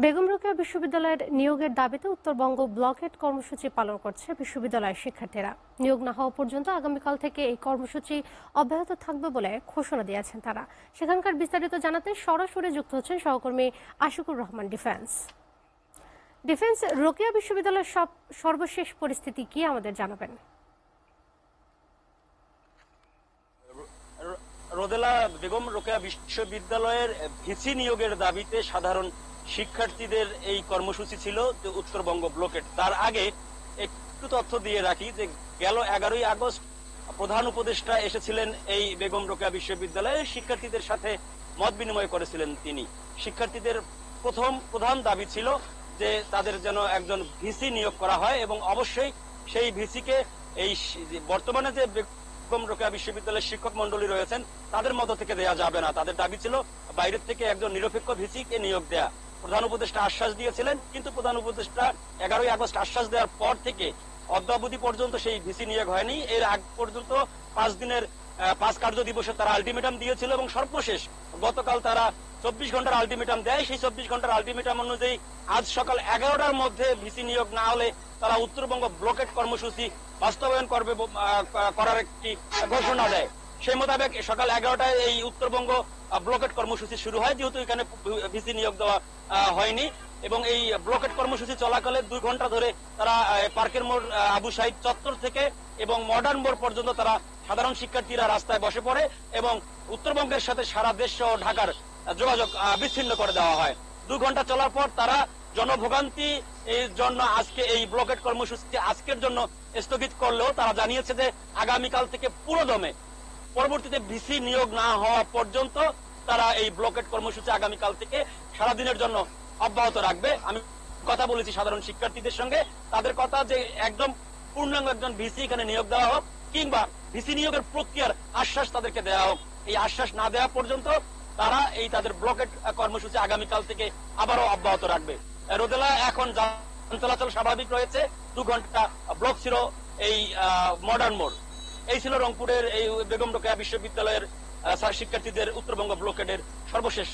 বেগম রোকেয়া বিশ্ববিদ্যালয়ের নিয়োগের দাবিতে উত্তরবঙ্গ ব্লকেট কর্মসূচি পালন করছে বিশ্ববিদ্যালয়ের শিক্ষার্থীরা। নিয়োগ না হওয়া পর্যন্ত আগামীকাল থেকে এই কর্মসূচি অব্যাহত থাকবে বলে ঘোষণা দিয়েছেন তারা। সেখানকার বিস্তারিত জানাতে সরাসরি যুক্ত হচ্ছেন সহকর্মী আশিকুর রহমান। ডিফেন্স রোকেয়া বিশ্ববিদ্যালয়ের সর্বশেষ পরিস্থিতি কি আমাদের জানাবেন? রোদেলা, বেগম রোকেয়া বিশ্ববিদ্যালয়ের ভিসি নিয়োগের দাবিতে সাধারণ শিক্ষার্থীদের এই কর্মসূচি ছিল যে উত্তরবঙ্গ ব্লকেট। তার আগে একটু তথ্য দিয়ে রাখি যে গেল 11ই আগস্ট প্রধান উপদেষ্টা এসেছিলেন এই বেগম রোকেয়া বিশ্ববিদ্যালয়ে, শিক্ষার্থীদের সাথে মত বিনিময় করেছিলেন তিনি। শিক্ষার্থীদের প্রধান দাবি ছিল যে তাদের যেন একজন ভিসি নিয়োগ করা হয় এবং অবশ্যই সেই ভিসিকে এই বর্তমানে যে বেগম রোকেয়া বিশ্ববিদ্যালয়ের শিক্ষক মন্ডলী রয়েছেন তাদের মধ্য থেকে দেওয়া যাবে না। তাদের দাবি ছিল বাইরের থেকে একজন নিরপেক্ষ ভিসিকে নিয়োগ দেয়া। প্রধান উপদেষ্টা আশ্বাস দিয়েছিলেন, কিন্তু প্রধান উপদেষ্টা 11ই আগস্ট আশ্বাস দেওয়ার পর থেকে অদ্যাবধি পর্যন্ত সেই ভিসি নিয়োগ হয়নি। এর আগ পর্যন্ত 5 কার্য দিবসে তারা আলটিমেটাম দিয়েছিল এবং সর্বশেষ গতকাল তারা 24 ঘন্টার আলটিমেটাম দেয়। সেই 24 ঘন্টার আলটিমেটাম অনুযায়ী আজ সকাল 11টার মধ্যে ভিসি নিয়োগ না হলে তারা উত্তরবঙ্গ ব্লকেট কর্মসূচি বাস্তবায়ন করার একটি ঘোষণা দেয়। সেই মোতাবেক সকাল 11টায় এই উত্তরবঙ্গ ব্লকেট কর্মসূচি শুরু হয়, যেহেতু এখানে ভিসি নিয়োগ দেওয়া হয়নি। এবং এই ব্লকেট কর্মসূচি চলাকালে 2 ঘন্টা ধরে তারা পার্কের মোড়, আবু সাইদ চত্বর থেকে এবং মডার্ন মোড় পর্যন্ত তারা সাধারণ শিক্ষার্থীরা রাস্তায় বসে পড়ে এবং উত্তরবঙ্গের সাথে সারা দেশ সহ ঢাকার যোগাযোগ বিচ্ছিন্ন করে দেওয়া হয়। 2 ঘন্টা চলার পর তারা জনভোগান্তি এর জন্য আজকে এই ব্লকেট কর্মসূচি আজকের জন্য স্থগিত করলেও তারা জানিয়েছে যে আগামীকাল থেকে পুরোদমে পরবর্তীতে ভিসি নিয়োগ না হওয়া পর্যন্ত তারা এই ব্লকেট কর্মসূচি আগামীকাল থেকে সারাদিনের জন্য অব্যাহত রাখবে। আমি কথা বলেছি সাধারণ শিক্ষার্থীদের সঙ্গে, তাদের কথা যে একদম পূর্ণাঙ্গ একজন ভিসি এখানে নিয়োগ দেওয়া হোক কিংবা ভিসি নিয়োগের প্রক্রিয়ার আশ্বাস তাদেরকে দেওয়া হোক। এই আশ্বাস না দেওয়া পর্যন্ত তারা এই তাদের ব্লকেট কর্মসূচি আগামীকাল থেকে আবারও অব্যাহত রাখবে। রোদেলা, এখন যান চলাচল স্বাভাবিক রয়েছে। 2 ঘন্টা ব্লক ছিল এই মডার্ন মোড়। এই ছিল রংপুরের এই বেগম রোকেয়া বিশ্ববিদ্যালয়ের শিক্ষার্থীদের উত্তরবঙ্গ ব্লকেটের সর্বশেষ